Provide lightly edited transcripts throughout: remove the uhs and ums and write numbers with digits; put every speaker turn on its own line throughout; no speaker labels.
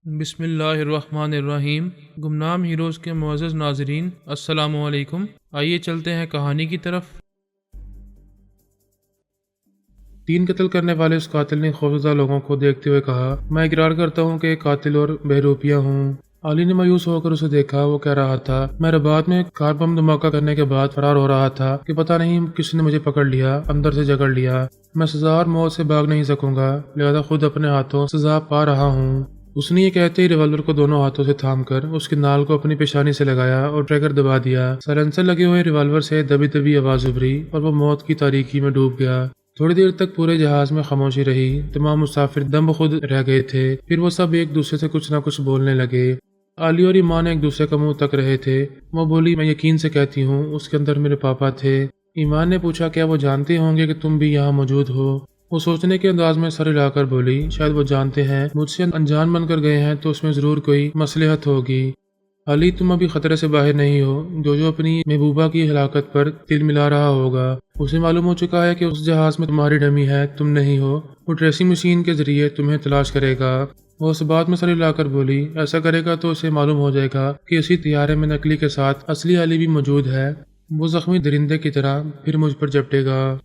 بسم اللہ الرحمن الرحیم۔ گمنام ہیروز کے معزز ناظرین، السلام علیکم۔ آئیے چلتے ہیں کہانی کی طرف۔ 3 قتل کرنے والے اس قاتل نے خوفزدہ لوگوں کو دیکھتے ہوئے کہا، میں اقرار کرتا ہوں کہ ایک قاتل اور بہروپیہ ہوں۔ علی نے مایوس ہو کر اسے دیکھا۔ وہ کہہ رہا تھا، میں رباط میں کار بم دھماکہ کرنے کے بعد فرار ہو رہا تھا کہ پتہ نہیں کس نے مجھے پکڑ لیا، اندر سے جکڑ لیا۔ میں سزا اور موت سے بھاگ نہیں سکوں گا، لہذا خود اپنے ہاتھوں سزا پا رہا ہوں۔ اس نے یہ کہتے ہی ریوالور کو دونوں ہاتھوں سے تھام کر اس کی نال کو اپنی پیشانی سے لگایا اور ٹریگر دبا دیا۔ سائلنسر لگے ہوئے ریوالور سے دبی دبی آواز ابھری اور وہ موت کی تاریکی میں ڈوب گیا۔ تھوڑی دیر تک پورے جہاز میں خاموشی رہی۔ تمام مسافر دم بخود رہ گئے تھے۔ پھر وہ سب ایک دوسرے سے کچھ نہ کچھ بولنے لگے۔ علی اور ایمان ایک دوسرے کا منہ تک رہے تھے۔ وہ بولی، میں یقین سے کہتی ہوں اس کے اندر میرے پاپا تھے۔ ایمان نے پوچھا، کیا وہ جانتے ہوں گے کہ تم بھی یہاں موجود ہو؟ وہ سوچنے کے انداز میں سر ہلا کر بولی، شاید وہ جانتے ہیں، مجھ سے انجان بن کر گئے ہیں تو اس میں ضرور کوئی مصلحت ہوگی۔ علی، تم ابھی خطرے سے باہر نہیں ہو۔ جو اپنی محبوبہ کی ہلاکت پر تل ملا رہا ہوگا، اسے معلوم ہو چکا ہے کہ اس جہاز میں تمہاری ڈمی ہے، تم نہیں ہو۔ وہ ٹریسنگ مشین کے ذریعے تمہیں تلاش کرے گا۔ وہ اس بات میں سر ہلا کر بولی، ایسا کرے گا تو اسے معلوم ہو جائے گا کہ اسی طیارے میں نقلی کے ساتھ اصلی علی بھی موجود ہے۔ وہ زخمی درندے کی طرح پھر مجھ پر جپٹے گا۔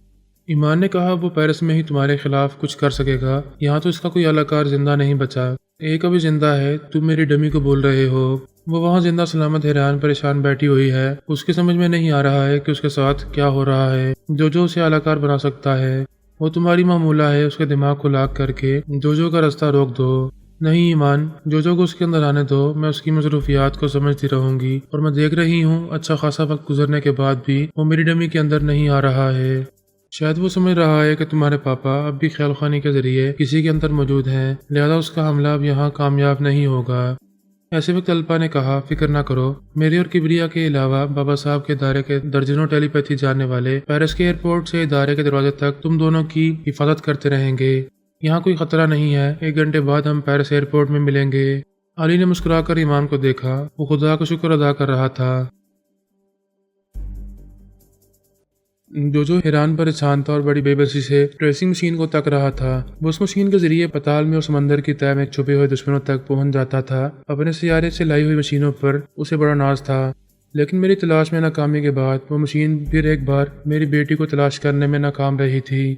ایمان نے کہا، وہ پیرس میں ہی تمہارے خلاف کچھ کر سکے گا، یہاں تو اس کا کوئی اہلکار زندہ نہیں بچا۔ ایک ابھی زندہ ہے، تم میری ڈمی کو بول رہے ہو۔ وہ وہاں زندہ سلامت حیران پریشان بیٹھی ہوئی ہے۔ اس کی سمجھ میں نہیں آ رہا ہے کہ اس کے ساتھ کیا ہو رہا ہے۔ جو اسے اہلکار بنا سکتا ہے، وہ تمہاری معمولہ ہے۔ اس کے دماغ کو لاک کر کے جو کا رستہ روک دو۔ نہیں ایمان، جو کو اس کے اندر آنے دو۔ میں اس کی مصروفیات کو سمجھتی رہوں گی، اور میں دیکھ رہی ہوں اچھا خاصا وقت گزرنے کے بعد بھی وہ میری ڈمی کے اندر نہیں آ رہا ہے۔ شاید وہ سمجھ رہا ہے کہ تمہارے پاپا اب بھی خیال خوانی کے ذریعے کسی کے اندر موجود ہیں، لہذا اس کا حملہ اب یہاں کامیاب نہیں ہوگا۔ ایسے وقت الپا نے کہا، فکر نہ کرو، میرے اور کبریا کے علاوہ بابا صاحب کے ادارے کے درجنوں ٹیلی پیتھی جاننے والے پیرس کے ایئرپورٹ سے ادارے کے دروازے تک تم دونوں کی حفاظت کرتے رہیں گے۔ یہاں کوئی خطرہ نہیں ہے۔ 1 گھنٹے بعد ہم پیرس ایئرپورٹ میں ملیں گے۔ علی نے مسکرا کر ایمان کو دیکھا۔ وہ خدا کا شکر ادا کر رہا تھا۔ جو حیران پریشان تھا اور بڑی بے بسی سے ٹریسنگ مشین کو تک رہا تھا۔ وہ اس مشین کے ذریعے پتال میں اور سمندر کی تہہ میں چھپے ہوئے دشمنوں تک پہنچ جاتا تھا۔ اپنے سیارے سے لائی ہوئی مشینوں پر اسے بڑا ناز تھا، لیکن میری تلاش میں ناکامی کے بعد وہ مشین پھر ایک بار میری بیٹی کو تلاش کرنے میں ناکام رہی تھی۔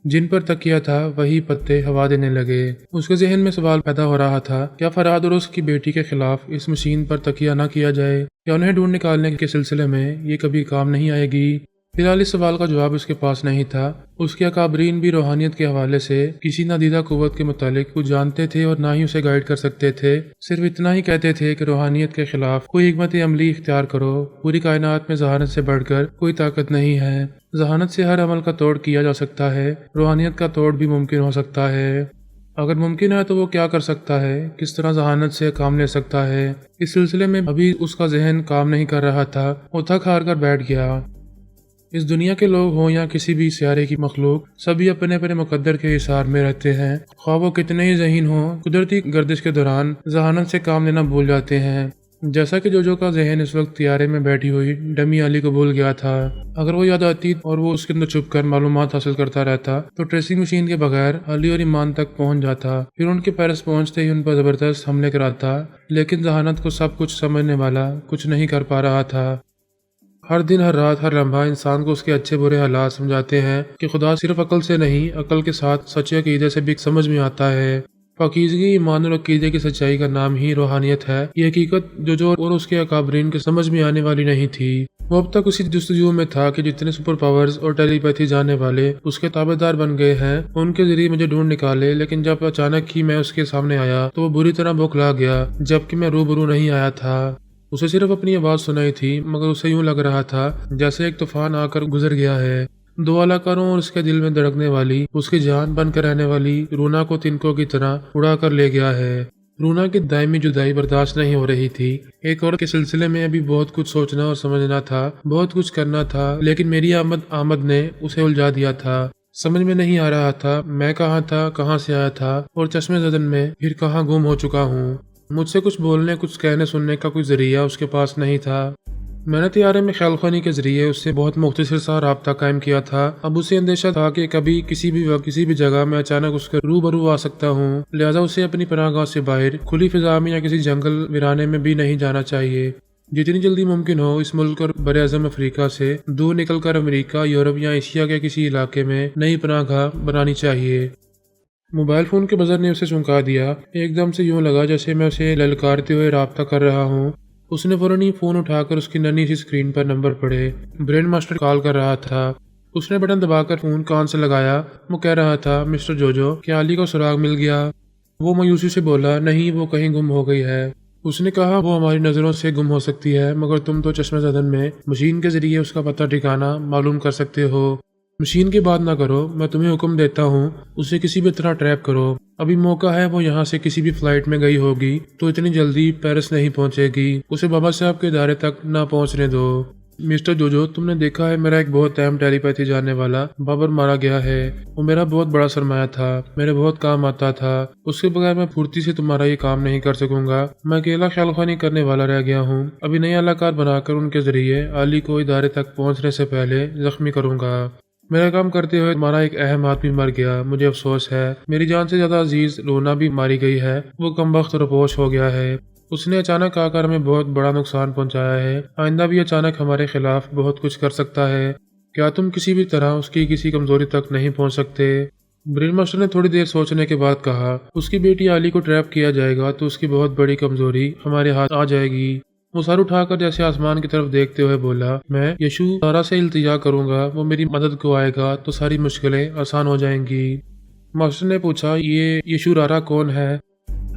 جن پر تکیہ تھا وہی پتے ہوا دینے لگے۔ اس کے ذہن میں سوال پیدا ہو رہا تھا، کیا فراد اور اس کی بیٹی کے خلاف اس مشین پر تکیہ نہ کیا جائے؟ کیا انہیں ڈھونڈ نکالنے کے سلسلے میں یہ کبھی کام نہیں آئے گی؟ فی الحال اس سوال کا جواب اس کے پاس نہیں تھا۔ اس کے اکابرین بھی روحانیت کے حوالے سے کسی نادیدہ قوت کے متعلق کچھ جانتے تھے اور نہ ہی اسے گائیڈ کر سکتے تھے۔ صرف اتنا ہی کہتے تھے کہ روحانیت کے خلاف کوئی حکمت عملی اختیار کرو۔ پوری کائنات میں ذہانت سے بڑھ کر کوئی طاقت نہیں ہے۔ ذہانت سے ہر عمل کا توڑ کیا جا سکتا ہے، روحانیت کا توڑ بھی ممکن ہو سکتا ہے۔ اگر ممکن ہے تو وہ کیا کر سکتا ہے؟ کس طرح ذہانت سے کام لے سکتا ہے؟ اس سلسلے میں ابھی اس کا ذہن کام نہیں کر رہا تھا۔ وہ تھک ہار کر بیٹھ گیا۔ اس دنیا کے لوگ ہوں یا کسی بھی سیارے کی مخلوق، سبھی اپنے اپنے مقدر کے حصار میں رہتے ہیں۔ خواہ وہ کتنے ہی ذہین ہوں، قدرتی گردش کے دوران ذہانت سے کام لینا بھول جاتے ہیں۔ جیسا کہ جو کا ذہن اس وقت طیارے میں بیٹھی ہوئی ڈمی علی کو بھول گیا تھا۔ اگر وہ یاد آتی اور وہ اس کے اندر چھپ کر معلومات حاصل کرتا رہتا تو ٹریسنگ مشین کے بغیر علی اور ایمان تک پہنچ جاتا، پھر ان کے پیرس پہنچتے ہی ان پر زبردست حملے کراتا۔ لیکن ذہانت کو سب کچھ سمجھنے والا کچھ نہیں کر پا رہا تھا۔ ہر دن، ہر رات، ہر لمحہ انسان کو اس کے اچھے برے حالات سمجھاتے ہیں کہ خدا صرف عقل سے نہیں، عقل کے ساتھ سچے عقیدے سے بھی سمجھ میں آتا ہے۔ پاکیزگی، ایمان اور عقیدے کی سچائی کا نام ہی روحانیت ہے۔ یہ حقیقت جو اور اس کے اکابرین کے سمجھ میں آنے والی نہیں تھی۔ وہ اب تک اسی جستجو میں تھا کہ جتنے سپر پاورز اور ٹیلی پیتھی جاننے والے اس کے تابع دار بن گئے ہیں، ان کے ذریعے مجھے ڈھونڈ نکالے۔ لیکن جب اچانک ہی میں اس کے سامنے آیا تو وہ بری طرح بوکھلا گیا، جبکہ میں روبرو نہیں آیا تھا۔ اسے صرف اپنی آواز سنائی تھی، مگر اسے یوں لگ رہا تھا جیسے ایک طوفان آ کر گزر گیا ہے۔ 2 اہلکاروں اور اس کے دل میں دھڑکنے والی، اس کی جان بن کر رہنے والی رونا کو تنکوں کی طرح اڑا کر لے گیا ہے۔ رونا کی دائمی جدائی برداشت نہیں ہو رہی تھی۔ ایک عورت کے سلسلے میں ابھی بہت کچھ سوچنا اور سمجھنا تھا، بہت کچھ کرنا تھا، لیکن میری آمد نے اسے الجھا دیا تھا۔ سمجھ میں نہیں آ رہا تھا میں کہاں تھا، کہاں سے آیا تھا، اور چشمے زدن میں پھر کہاں گم ہو چکا ہوں۔ مجھ سے کچھ بولنے، کچھ کہنے سننے کا کوئی ذریعہ اس کے پاس نہیں تھا۔ میں نے طیارے میں خیال خوانی کے ذریعے اس سے بہت مختصر سا رابطہ قائم کیا تھا۔ اب اسے اندیشہ تھا کہ کبھی کسی بھی وقت کسی بھی جگہ میں اچانک اس کے روبرو آ سکتا ہوں، لہٰذا اسے اپنی پناہ گاہ سے باہر کھلی فضا میں یا کسی جنگل ویرانے میں بھی نہیں جانا چاہیے۔ جتنی جلدی ممکن ہو اس ملک اور براعظم افریقہ سے دور نکل کر امریکہ، یورپ یا ایشیا کے کسی علاقے میں نئی پناہ گاہ بنانی چاہیے۔ موبائل فون کے بزر نے اسے چونکا دیا۔ ایک دم سے یوں لگا جیسے میں اسے للکارتے ہوئے رابطہ کر رہا ہوں۔ اس نے فوراً ہی فون اٹھا کر اس کی ننھی سی اسکرین پر نمبر پڑھے۔ برین ماسٹر کال کر رہا تھا۔ اس نے بٹن دبا کر فون کان سے لگایا۔ وہ کہہ رہا تھا، مسٹر جوجو، کیا علی کو سراغ مل گیا؟ وہ مایوسی سے بولا، نہیں، وہ کہیں گم ہو گئی ہے۔ اس نے کہا، وہ ہماری نظروں سے گم ہو سکتی ہے، مگر تم تو چشم زدن میں مشین کے ذریعے اس کا پتہ ٹھکانا معلوم کر سکتے ہو۔ مشین کی بات نہ کرو، میں تمہیں حکم دیتا ہوں اسے کسی بھی طرح ٹریپ کرو۔ ابھی موقع ہے، وہ یہاں سے کسی بھی فلائٹ میں گئی ہوگی تو اتنی جلدی پیرس نہیں پہنچے گی۔ اسے بابا صاحب کے ادارے تک نہ پہنچنے دو۔ مسٹر جوجو، تم نے دیکھا ہے میرا ایک بہت اہم ٹیلی پیتھی جاننے والا بابر مارا گیا ہے۔ وہ میرا بہت بڑا سرمایہ تھا، میرے بہت کام آتا تھا۔ اس کے بغیر میں پھرتی سے تمہارا یہ کام نہیں کر سکوں گا۔ میں اکیلا خیال خوانی کرنے والا رہ گیا ہوں۔ ابھی نئی اہلکار بنا کر ان کے ذریعے علی کو ادارے تک پہنچنے سے پہلے زخمی کروں گا۔ میرا کام کرتے ہوئے تمہارا ایک اہم آدمی مر گیا، مجھے افسوس ہے۔ میری جان سے زیادہ عزیز رونا بھی ماری گئی ہے، وہ کمبخت روپوش ہو گیا ہے۔ اس نے اچانک آ کر ہمیں بہت بڑا نقصان پہنچایا ہے، آئندہ بھی اچانک ہمارے خلاف بہت کچھ کر سکتا ہے۔ کیا تم کسی بھی طرح اس کی کسی کمزوری تک نہیں پہنچ سکتے؟ برین ماسٹر نے تھوڑی دیر سوچنے کے بعد کہا، اس کی بیٹی علی کو ٹریپ کیا جائے گا تو اس کی بہت بڑی کمزوری ہمارے ہاتھ آ جائے گی۔ وہ سر اٹھا کر جیسے آسمان کی طرف دیکھتے ہوئے بولا، میں یشو رارا سے التجا کروں گا، وہ میری مدد کو آئے گا تو ساری مشکلیں آسان ہو جائیں گی۔ ماسٹر نے پوچھا، یہ یشو رارا کون ہے؟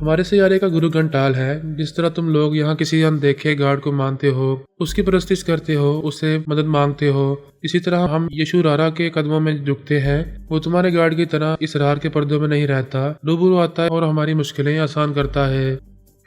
ہمارے سیارے کا گرو گھنٹال ہے۔ جس طرح تم لوگ یہاں کسی اندیکھے گارڈ کو مانتے ہو، اس کی پرستش کرتے ہو، اس سے مدد مانگتے ہو، اسی طرح ہم یشو رارا کے قدموں میں جھکتے ہیں۔ وہ تمہارے گارڈ کی طرح اسرار کے پردوں میں نہیں رہتا، روبرو آتا ہے اور ہماری مشکلیں آسان کرتا ہے۔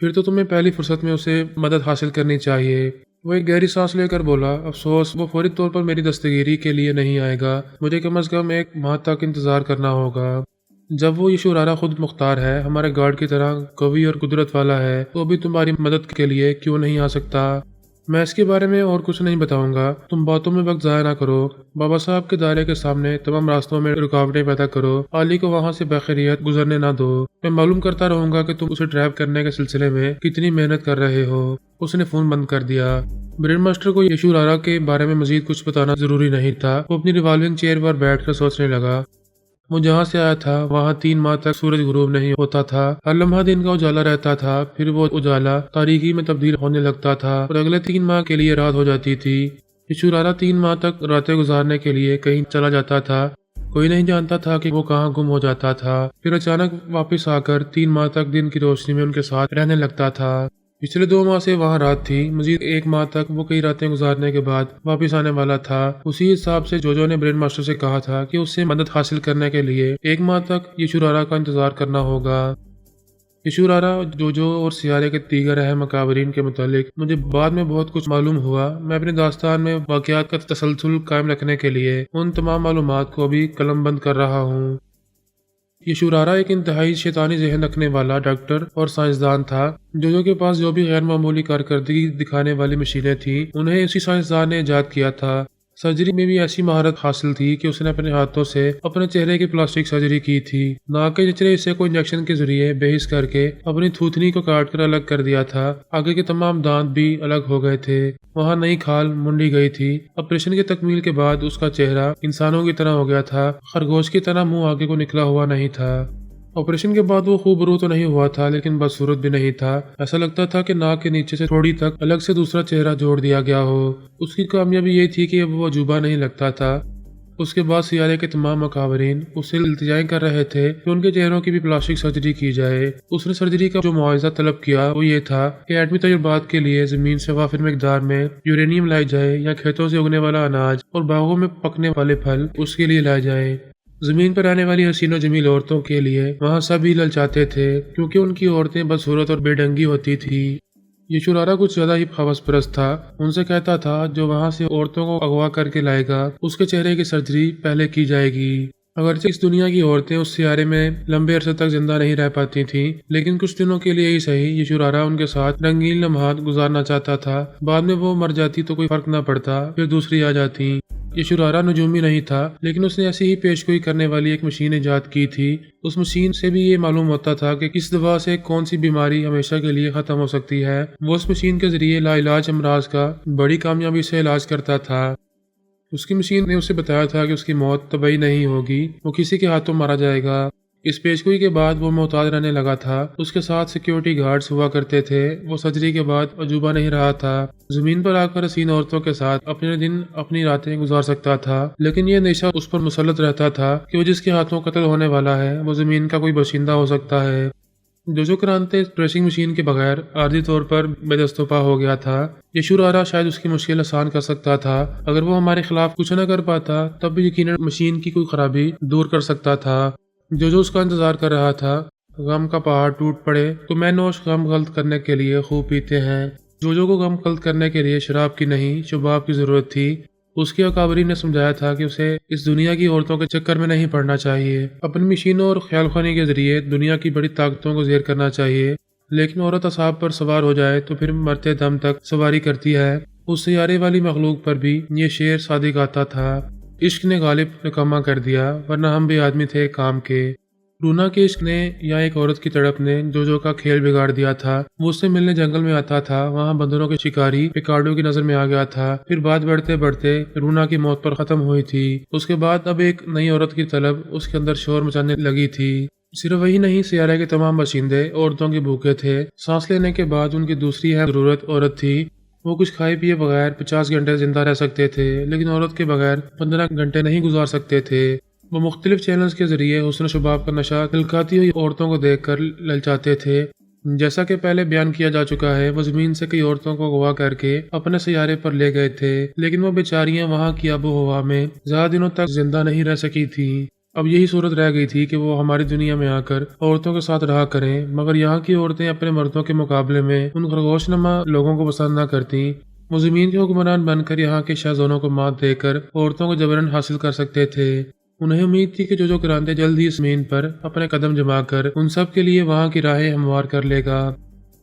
پھر تو تمہیں پہلی فرصت میں اسے مدد حاصل کرنی چاہیے۔ وہ ایک گہری سانس لے کر بولا، افسوس، وہ فوری طور پر میری دستگیری کے لیے نہیں آئے گا۔ مجھے کم از کم 1 ماہ تک انتظار کرنا ہوگا۔ جب وہ یشو رارا خود مختار ہے، ہمارے گارڈ کی طرح قوی اور قدرت والا ہے، تو بھی تمہاری مدد کے لیے کیوں نہیں آ سکتا؟ میں اس کے بارے میں اور کچھ نہیں بتاؤں گا، تم باتوں میں وقت ضائع نہ کرو۔ بابا صاحب کے دائرے کے سامنے تمام راستوں میں رکاوٹیں پیدا کرو، علی کو وہاں سے بخیریت گزرنے نہ دو۔ میں معلوم کرتا رہوں گا کہ تم اسے ٹریپ کرنے کے سلسلے میں کتنی محنت کر رہے ہو۔ اس نے فون بند کر دیا۔ برین ماسٹر کو یشو رارا کے بارے میں مزید کچھ بتانا ضروری نہیں تھا۔ وہ اپنی ریوالونگ چیئر پر بیٹھ کر سوچنے لگا۔ وہ جہاں سے آیا تھا وہاں 3 ماہ تک سورج غروب نہیں ہوتا تھا۔ ہر لمحہ دن کا اجالا رہتا تھا، پھر وہ اجالا تاریکی میں تبدیل ہونے لگتا تھا اور اگلے 3 ماہ کے لیے رات ہو جاتی تھی۔ یشو رارا 3 ماہ تک راتیں گزارنے کے لیے کہیں چلا جاتا تھا، کوئی نہیں جانتا تھا کہ وہ کہاں گم ہو جاتا تھا، پھر اچانک واپس آ کر 3 ماہ تک دن کی روشنی میں ان کے ساتھ رہنے لگتا تھا۔ پچھلے 2 ماہ سے وہاں رات تھی، مزید 1 ماہ تک وہ کئی راتیں گزارنے کے بعد واپس آنے والا تھا۔ اسی حساب سے جوجو نے برین ماسٹر سے کہا تھا کہ اس سے مدد حاصل کرنے کے لیے 1 ماہ تک یشو رارا کا انتظار کرنا ہوگا۔ یشو رارا، جوجو اور سیارے کے دیگر اہم مقابرین کے متعلق مجھے بعد میں بہت کچھ معلوم ہوا۔ میں اپنے داستان میں واقعات کا تسلسل قائم رکھنے کے لیے ان تمام معلومات کو بھی قلم بند کر رہا ہوں۔ یشو رارا ایک انتہائی شیطانی ذہن رکھنے والا ڈاکٹر اور سائنسدان تھا۔ جوجو کے پاس جو بھی غیر معمولی کارکردگی دکھانے والی مشینیں تھیں، انہیں اسی سائنسدان نے ایجاد کیا تھا۔ سرجری میں بھی ایسی مہارت حاصل تھی کہ اس نے اپنے ہاتھوں سے اپنے چہرے کی پلاسٹک سرجری کی تھی۔ ناک کے نچلے حصے کو انجیکشن کے ذریعے بے حس کر کے اپنی تھوتنی کو کاٹ کر الگ کر دیا تھا۔ آگے کے تمام دانت بھی الگ ہو گئے تھے، وہاں نئی کھال منڈی گئی تھی۔ آپریشن کی تکمیل کے بعد اس کا چہرہ انسانوں کی طرح ہو گیا تھا، خرگوش کی طرح منہ آگے کو نکلا ہوا نہیں تھا۔ آپریشن کے بعد وہ خوبرو تو نہیں ہوا تھا، لیکن بدصورت بھی نہیں تھا۔ ایسا لگتا تھا کہ ناک کے نیچے سے تھوڑی تک الگ سے دوسرا چہرہ جوڑ دیا گیا ہو۔ اس کی کامیابی یہ تھی کہ وہ عجوبہ نہیں لگتا تھا۔ اس کے بعد سیارے کے تمام مقابرین اس سے التجائیں کر رہے تھے کہ ان کے چہروں کی بھی پلاسٹک سرجری کی جائے۔ اس نے سرجری کا جو معاوضہ طلب کیا وہ یہ تھا کہ ایٹمی تجربات کے لیے زمین سے وافر مقدار میں یورینیم لائی جائے، یا کھیتوں سے اگنے والا اناج اور باغوں میں پکنے والے پھل اس کے لیے لائے جائیں۔ زمین پر رہنے والی حسین و جمیل عورتوں کے لیے وہاں سبھی للچاتے تھے، کیونکہ ان کی عورتیں بدصورت اور بے ڈنگی ہوتی تھی۔ یشو رارا کچھ زیادہ ہی ہوس پرست تھا، ان سے کہتا تھا جو وہاں سے عورتوں کو اغوا کر کے لائے گا اس کے چہرے کی سرجری پہلے کی جائے گی۔ اگرچہ اس دنیا کی عورتیں اس سیارے میں لمبے عرصے تک زندہ نہیں رہ پاتی تھیں، لیکن کچھ دنوں کے لیے ہی صحیح یہ شرارہ ان کے ساتھ رنگین لمحات گزارنا چاہتا تھا۔ بعد میں وہ مر جاتی تو کوئی فرق نہ پڑتا، پھر دوسری آ جاتی۔ یہ شرارہ نجومی نہیں تھا، لیکن اس نے ایسی ہی پیشگوئی کرنے والی ایک مشین ایجاد کی تھی۔ اس مشین سے بھی یہ معلوم ہوتا تھا کہ کس دوا سے کون سی بیماری ہمیشہ کے لیے ختم ہو سکتی ہے۔ وہ اس مشین کے ذریعے لا علاج امراض کا بڑی کامیابی سے علاج کرتا تھا۔ اس کی مشین نے اسے بتایا تھا کہ اس کی موت طبعی نہیں ہوگی، وہ کسی کے ہاتھوں مارا جائے گا۔ اس پیشگوئی کے بعد وہ محتاط رہنے لگا تھا۔ اس کے ساتھ سیکیورٹی گارڈز ہوا کرتے تھے۔ وہ سرجری کے بعد عجوبہ نہیں رہا تھا۔ زمین پر آ کر حسین عورتوں کے ساتھ اپنے دن اپنی راتیں گزار سکتا تھا، لیکن یہ اندیشہ اس پر مسلط رہتا تھا کہ وہ جس کے ہاتھوں قتل ہونے والا ہے وہ زمین کا کوئی باشندہ ہو سکتا ہے۔ جوجو کرانتے ٹریسنگ مشین کے بغیر عارضی طور پر بے دست و پا ہو گیا تھا۔ یہ شرارہ شاید اس کی مشکل آسان کر سکتا تھا۔ اگر وہ ہمارے خلاف کچھ نہ کر پاتا تب بھی یقیناً مشین کی کوئی خرابی دور کر سکتا تھا۔ جو اس کا انتظار کر رہا تھا۔ غم کا پہاڑ ٹوٹ پڑے تو میں نوش غم غلط کرنے کے لیے خوب پیتے ہیں۔ جو کو غم غلط کرنے کے لیے شراب کی نہیں شباب کی ضرورت تھی۔ اس کے اکابرین نے سمجھایا تھا کہ اسے اس دنیا کی عورتوں کے چکر میں نہیں پڑنا چاہیے، اپنی مشینوں اور خیال خوانی کے ذریعے دنیا کی بڑی طاقتوں کو زیر کرنا چاہیے، لیکن عورت اصحاب پر سوار ہو جائے تو پھر مرتے دم تک سواری کرتی ہے۔ اس سیارے والی مخلوق پر بھی یہ شعر صادق آتا تھا، عشق نے غالب نکما کر دیا، ورنہ ہم بھی آدمی تھے کام کے۔ رونا کے عشق نے یا ایک عورت کی تڑپ نے جو کا کھیل بگاڑ دیا تھا۔ وہ اس سے ملنے جنگل میں آتا تھا، وہاں بندروں کے شکاری پیکارڈو کی نظر میں آ گیا تھا۔ پھر بات بڑھتے بڑھتے رونا کی موت پر ختم ہوئی تھی۔ اس کے بعد اب ایک نئی عورت کی طلب اس کے اندر شور مچانے لگی تھی۔ صرف وہی نہیں، سیارے کے تمام باشندے عورتوں کے بھوکے تھے۔ سانس لینے کے بعد ان کی دوسری ہے ضرورت عورت تھی۔ وہ کچھ کھائے پیے بغیر 50 گھنٹے زندہ رہ سکتے تھے، لیکن عورت کے بغیر 15 گھنٹے نہیں گزار سکتے تھے۔ وہ مختلف چینلز کے ذریعے حسن و شباب کا نشہ دلکھاتی ہوئی عورتوں کو دیکھ کر للچاتے تھے۔ جیسا کہ پہلے بیان کیا جا چکا ہے، وہ زمین سے کئی عورتوں کو اغوا کر کے اپنے سیارے پر لے گئے تھے، لیکن وہ بیچاریاں وہاں کی آب و ہوا میں زیادہ دنوں تک زندہ نہیں رہ سکی تھی۔ اب یہی صورت رہ گئی تھی کہ وہ ہماری دنیا میں آ کر عورتوں کے ساتھ رہا کریں، مگر یہاں کی عورتیں اپنے مردوں کے مقابلے میں ان خرگوش نما لوگوں کو پسند نہ کرتی۔ وہ زمین کے حکمران بن کر یہاں کے شہزادوں کو مات دے کر عورتوں کو جبراً حاصل کر سکتے تھے۔ انہیں امید تھی کہ جو کرانتے جلد ہی زمین پر اپنے قدم جما کر ان سب کے لیے وہاں کی راہیں ہموار کر لے گا۔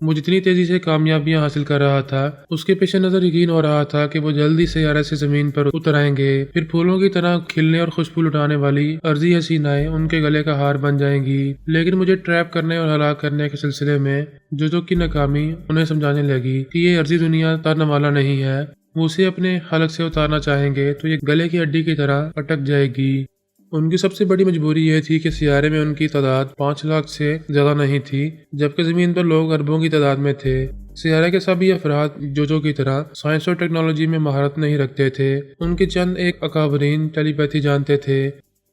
وہ جتنی تیزی سے کامیابیاں حاصل کر رہا تھا، اس کے پیش نظر یقین ہو رہا تھا کہ وہ جلد ہی سیارے سے زمین پر اتر آئیں گے۔ پھر پھولوں کی طرح کھلنے اور خوشبو لٹانے والی عرضی حسینائیں ان کے گلے کا ہار بن جائیں گی۔ لیکن مجھے ٹریپ کرنے اور ہلاک کرنے کے سلسلے میں جو کی ناکامی انہیں سمجھانے لگی کہ یہ عرضی دنیا تارنے والا نہیں ہے۔ وہ اسے اپنے حلق سے اتارنا چاہیں گے تو یہ گلے کی ہڈی کی طرح اٹک جائے گی۔ ان کی سب سے بڑی مجبوری یہ تھی کہ سیارے میں ان کی تعداد 5 لاکھ سے زیادہ نہیں تھی، جبکہ زمین پر لوگ اربوں کی تعداد میں تھے۔ سیارے کے سبھی افراد جو کی طرح سائنس اور ٹیکنالوجی میں مہارت نہیں رکھتے تھے۔ ان کے چند ایک اکابرین ٹیلی پیتھی جانتے تھے۔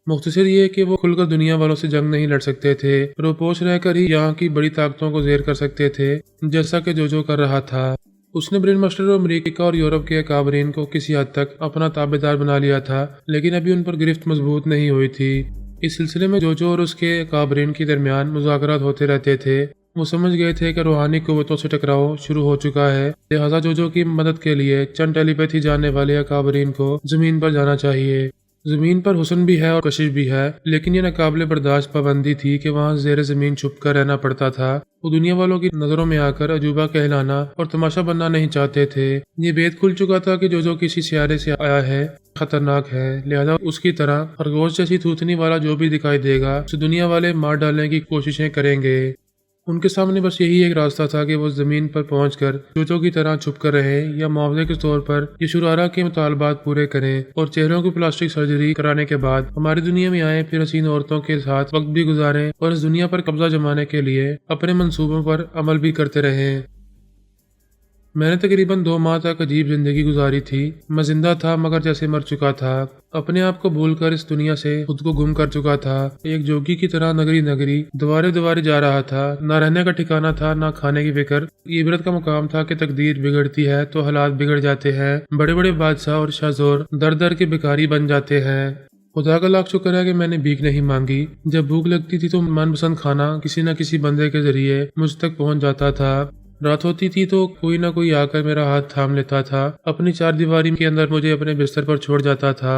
مختصر یہ کہ وہ کھل کر دنیا والوں سے جنگ نہیں لڑ سکتے تھے، روپوش رہ کر ہی یہاں کی بڑی طاقتوں کو زیر کر سکتے تھے، جیسا کہ جو کر رہا تھا۔ اس نے برین ماسٹر اور امریکہ اور یورپ کے اکابرین کو کسی حد تک اپنا تابع دار بنا لیا تھا، لیکن ابھی ان پر گرفت مضبوط نہیں ہوئی تھی۔ اس سلسلے میں جو اور اس کے اکابرین کے درمیان مذاکرات ہوتے رہتے تھے۔ وہ سمجھ گئے تھے کہ روحانی قوتوں سے ٹکراؤ شروع ہو چکا ہے، لہٰذا جو کی مدد کے لیے چند ٹیلی پیتھی جاننے والے اکابرین کو زمین پر جانا چاہیے۔ زمین پر حسن بھی ہے اور کشش بھی ہے، لیکن یہ ناقابل برداشت پابندی تھی کہ وہاں زیر زمین چھپ کر رہنا پڑتا تھا۔ وہ دنیا والوں کی نظروں میں آ کر عجوبہ کہلانا اور تماشا بننا نہیں چاہتے تھے۔ یہ بید کھل چکا تھا کہ جو کسی سیارے سے آیا ہے خطرناک ہے، لہذا اس کی طرح خرگوش جیسی تھوتنی والا جو بھی دکھائی دے گا اسے دنیا والے مار ڈالنے کی کوششیں کریں گے۔ ان کے سامنے بس یہی ایک راستہ تھا کہ وہ زمین پر پہنچ کر جو کی طرح چھپ کر رہیں یا معاوضے کے طور پر یہ شرارہ کے مطالبات پورے کریں اور چہروں کی پلاسٹک سرجری کرانے کے بعد ہماری دنیا میں آئیں، پھر حسین عورتوں کے ساتھ وقت بھی گزاریں اور اس دنیا پر قبضہ جمانے کے لیے اپنے منصوبوں پر عمل بھی کرتے رہیں۔ میں نے تقریباً 2 ماہ تک عجیب زندگی گزاری تھی۔ میں زندہ تھا مگر جیسے مر چکا تھا، اپنے آپ کو بھول کر اس دنیا سے خود کو گم کر چکا تھا۔ ایک جوگی کی طرح نگری دوارے جا رہا تھا، نہ رہنے کا ٹھکانہ تھا نہ کھانے کی فکر۔ یہ عبرت کا مقام تھا کہ تقدیر بگڑتی ہے تو حالات بگڑ جاتے ہیں، بڑے بڑے بادشاہ اور شاہزور در کے بھکاری بن جاتے ہیں۔ خدا کا لاکھ شکر ہے کہ میں نے بھیک نہیں مانگی۔ جب بھوک لگتی تھی تو من پسند کھانا کسی نہ کسی بندے کے ذریعے مجھ تک پہنچ جاتا تھا۔ رات ہوتی تھی تو کوئی نہ کوئی آ کر میرا ہاتھ تھام لیتا تھا، اپنی 4 دیواری کے اندر مجھے اپنے بستر پر چھوڑ جاتا تھا۔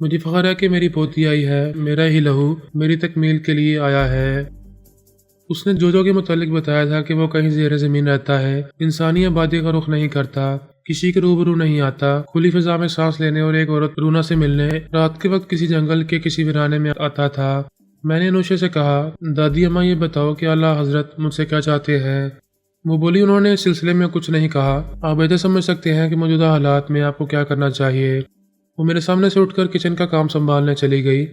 مجھے فخر ہے کہ میری پوتی آئی ہے، میرا ہی لہو میری تکمیل کے لیے آیا ہے۔ اس نے جوجو کے متعلق بتایا تھا کہ وہ کہیں زیر زمین رہتا ہے، انسانی آبادی کا رخ نہیں کرتا، کسی کے روبرو نہیں آتا، کھلی فضا میں سانس لینے اور ایک عورت رونا سے ملنے رات کے وقت کسی جنگل کے کسی ویرانے میں آتا تھا۔ میں نے انوشے سے کہا، دادی اماں یہ بتاؤ کہ اعلیٰ حضرت مجھ سے کیا چاہتے ہیں؟ وہ بولی، انہوں نے اس سلسلے میں کچھ نہیں کہا، آپ بہتر سمجھ سکتے ہیں کہ موجودہ حالات میں آپ کو کیا کرنا چاہیے۔ وہ میرے سامنے سے اٹھ کر کچن کا کام سنبھالنے چلی گئی۔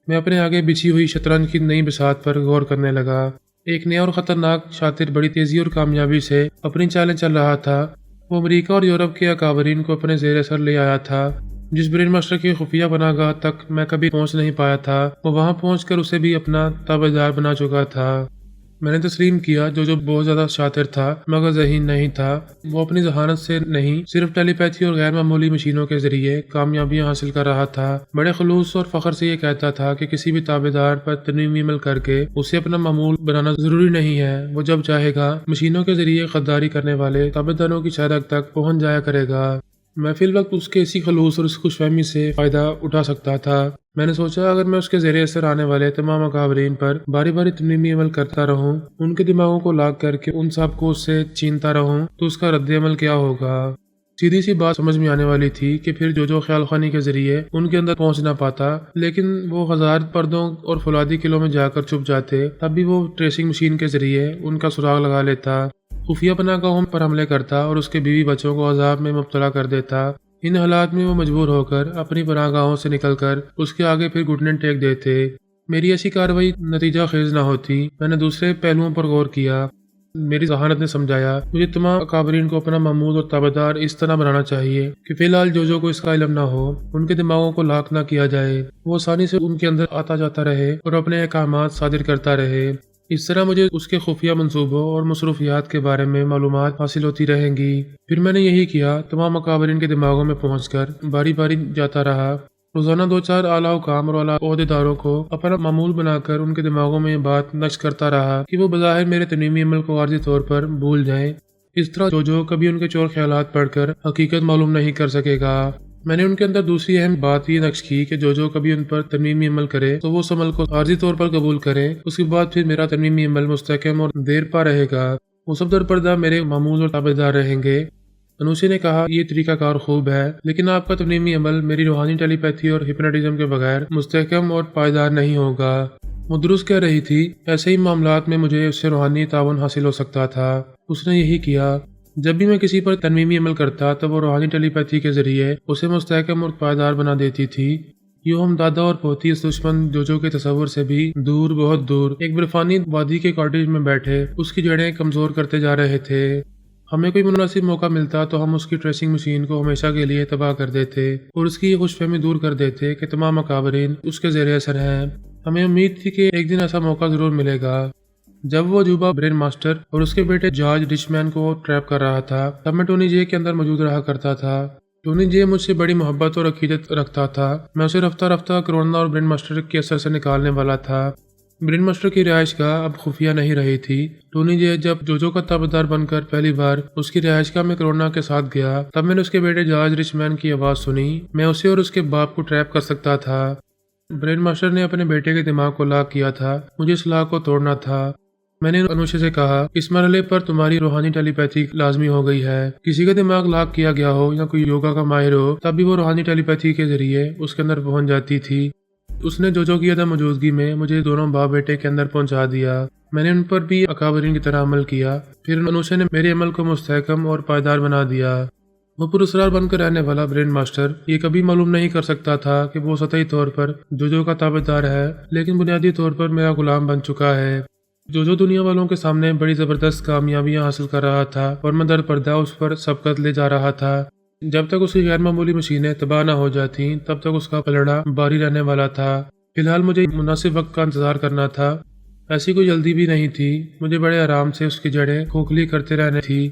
میں اپنے آگے بچھی ہوئی شطرنج کی نئی بساط پر غور کرنے لگا۔ ایک نیا اور خطرناک شاطر بڑی تیزی اور کامیابی سے اپنی چالیں چل رہا تھا۔ وہ امریکہ اور یورپ کے اکابرین کو اپنے زیر اثر لے آیا تھا۔ جس برین ماسٹر کی خفیہ پناہ گاہ تک میں کبھی پہنچ نہیں پایا تھا، وہ وہاں پہنچ کر اسے بھی اپنا تابعدار بنا چکا تھا۔ میں نے تسلیم کیا جو بہت زیادہ شاطر تھا مگر ذہین نہیں تھا۔ وہ اپنی ذہانت سے نہیں، صرف ٹیلی پیتھی اور غیر معمولی مشینوں کے ذریعے کامیابیاں حاصل کر رہا تھا۔ بڑے خلوص اور فخر سے یہ کہتا تھا کہ کسی بھی تابعدار پر ترمیمی عمل کر کے اسے اپنا معمول بنانا ضروری نہیں ہے، وہ جب چاہے گا مشینوں کے ذریعے غداری کرنے والے تابعداروں کی شہرت تک پہنچ جایا کرے گا۔ میں فی الوقت اس کے اسی خلوص اور اس خوش فہمی سے فائدہ اٹھا سکتا تھا۔ میں نے سوچا اگر میں اس کے زیر اثر آنے والے تمام اکابرین پر باری باری ترمیمی عمل کرتا رہوں، ان کے دماغوں کو لاگ کر کے ان سب کو اس سے چھینتا رہوں، تو اس کا رد عمل کیا ہوگا؟ سیدھی سی بات سمجھ میں آنے والی تھی کہ پھر جو خیال خانی کے ذریعے ان کے اندر پہنچ نہ پاتا، لیکن وہ ہزار پردوں اور فولادی قلعوں میں جا کر چھپ جاتے، تب بھی وہ ٹریسنگ مشین کے ذریعے ان کا سراغ لگا لیتا، خفیہ پناہ گاہوں پر حملے کرتا اور اس کے بیوی بچوں کو عذاب میں مبتلا کر دیتا۔ ان حالات میں وہ مجبور ہو کر اپنی پناہ گاہوں سے نکل کر اس کے آگے پھر گھٹنے ٹیک دیتے۔ میری ایسی کارروائی نتیجہ خیز نہ ہوتی۔ میں نے دوسرے پہلوؤں پر غور کیا۔ میری ذہانت نے سمجھایا مجھے تمام اکابرین کو اپنا معمول اور تابعدار اس طرح بنانا چاہیے کہ فی الحال جو کو اس کا علم نہ ہو، ان کے دماغوں کو لاک نہ کیا جائے، وہ آسانی سے ان کے اندر آتا جاتا رہے اور اپنے احکامات صادر کرتا رہے۔ اس طرح مجھے اس کے خفیہ منصوبوں اور مصروفیات کے بارے میں معلومات حاصل ہوتی رہیں گی۔ پھر میں نے یہی کیا، تمام اکابرین کے دماغوں میں پہنچ کر باری باری جاتا رہا، روزانہ 2-4 اعلیٰ حکام اور اعلیٰ عہدیداروں کو اپنا معمول بنا کر ان کے دماغوں میں یہ بات نقش کرتا رہا کہ وہ بظاہر میرے ترمیمی عمل کو عارضی طور پر بھول جائیں۔ اس طرح جو کبھی ان کے چور خیالات پڑھ کر حقیقت معلوم نہیں کر سکے گا۔ میں نے ان کے اندر دوسری اہم بات یہ نقش کی کہ جو کبھی ان پر ترمیمی عمل کرے تو وہ اس عمل کو عارضی طور پر قبول کرے، اس کے بعد پھر میرا ترمیمی عمل مستحکم اور دیر پا رہے گا، وہ سب در پردہ میرے معمول اور تابعدار رہیں گے۔ انوشے نے کہا، یہ طریقہ کار خوب ہے، لیکن آپ کا ترمیمی عمل میری روحانی ٹیلی پیتھی اور ہپناٹزم کے بغیر مستحکم اور پائیدار نہیں ہوگا۔ وہ درست کہہ رہی تھی، ایسے ہی معاملات میں مجھے اس سے روحانی تعاون حاصل ہو سکتا تھا۔ اس نے یہی کیا۔ جب بھی میں کسی پر ترمیمی عمل کرتا تب وہ روحانی ٹیلی پیتھی کے ذریعے اسے مستحکم اور پائیدار بنا دیتی تھی۔ یوں ہم دادا اور پوتی اس دشمن جو کے تصور سے بھی دور، بہت دور، ایک برفانی وادی کے کاٹیج میں بیٹھے اس کی جڑیں کمزور کرتے جا رہے تھے۔ ہمیں کوئی مناسب موقع ملتا تو ہم اس کی ٹریسنگ مشین کو ہمیشہ کے لیے تباہ کر دیتے اور اس کی یہ خوش فہمی دور کر دیتے کہ تمام اکابرین اس کے زیر اثر ہیں۔ ہمیں امید تھی کہ ایک دن ایسا موقع ضرور ملے گا۔ جب وہ عجوبہ برین ماسٹر اور اس کے بیٹے جارج ریچمین کو ٹریپ کر رہا تھا، تب میں ٹونی جے کے اندر موجود رہا کرتا تھا۔ ٹونی جے مجھ سے بڑی محبت اور عقیدت رکھتا تھا۔ میں اسے رفتہ رفتہ کرونا اور برین ماسٹر کے اثر سے نکالنے والا تھا۔ برین ماسٹر کی رہائش گاہ اب خفیہ نہیں رہی تھی۔ ٹونی جے جب جو کا تابعدار بن کر پہلی بار اس کی رہائش گاہ میں کرونا کے ساتھ گیا، تب میں نے اس کے بیٹے جارج ریچمین کی آواز سنی۔ میں اسے اور اس کے باپ کو ٹریپ کر سکتا تھا۔ برین ماسٹر نے اپنے بیٹے کے دماغ کو لاک کیا تھا، مجھے اس لاک کو توڑنا تھا۔ میں نے انوشے سے کہا، اس مرحلے پر تمہاری روحانی ٹیلی پیتھی لازمی ہو گئی ہے۔ کسی کا دماغ لاک کیا گیا ہو یا کوئی یوگا کا ماہر ہو، تب بھی وہ روحانی ٹیلی پیتھی کے ذریعے اس کے اندر پہنچ جاتی تھی۔ اس نے جو کی عدم موجودگی میں مجھے دونوں باپ بیٹے کے اندر پہنچا دیا۔ میں نے ان پر بھی اکابرین کی طرح عمل کیا۔ پھر انوشے نے میرے عمل کو مستحکم اور پائیدار بنا دیا۔ وہ پراسرار بن کر رہنے والا برین ماسٹر یہ کبھی معلوم نہیں کر سکتا تھا کہ وہ سطحی طور پر جو کا تابعدار ہے، لیکن بنیادی طور پر میرا غلام بن چکا ہے۔ جو دنیا والوں کے سامنے بڑی زبردست کامیابیاں حاصل کر رہا تھا اور میں در پردہ اس پر سبقت لے جا رہا تھا۔ جب تک اس کی غیر معمولی مشینیں تباہ نہ ہو جاتی تب تک اس کا پلڑا باری رہنے والا تھا۔ فی الحال مجھے مناسب وقت کا انتظار کرنا تھا۔ ایسی کوئی جلدی بھی نہیں تھی۔ مجھے بڑے آرام سے اس کی جڑیں کھوکھلی کرتے رہنے تھی۔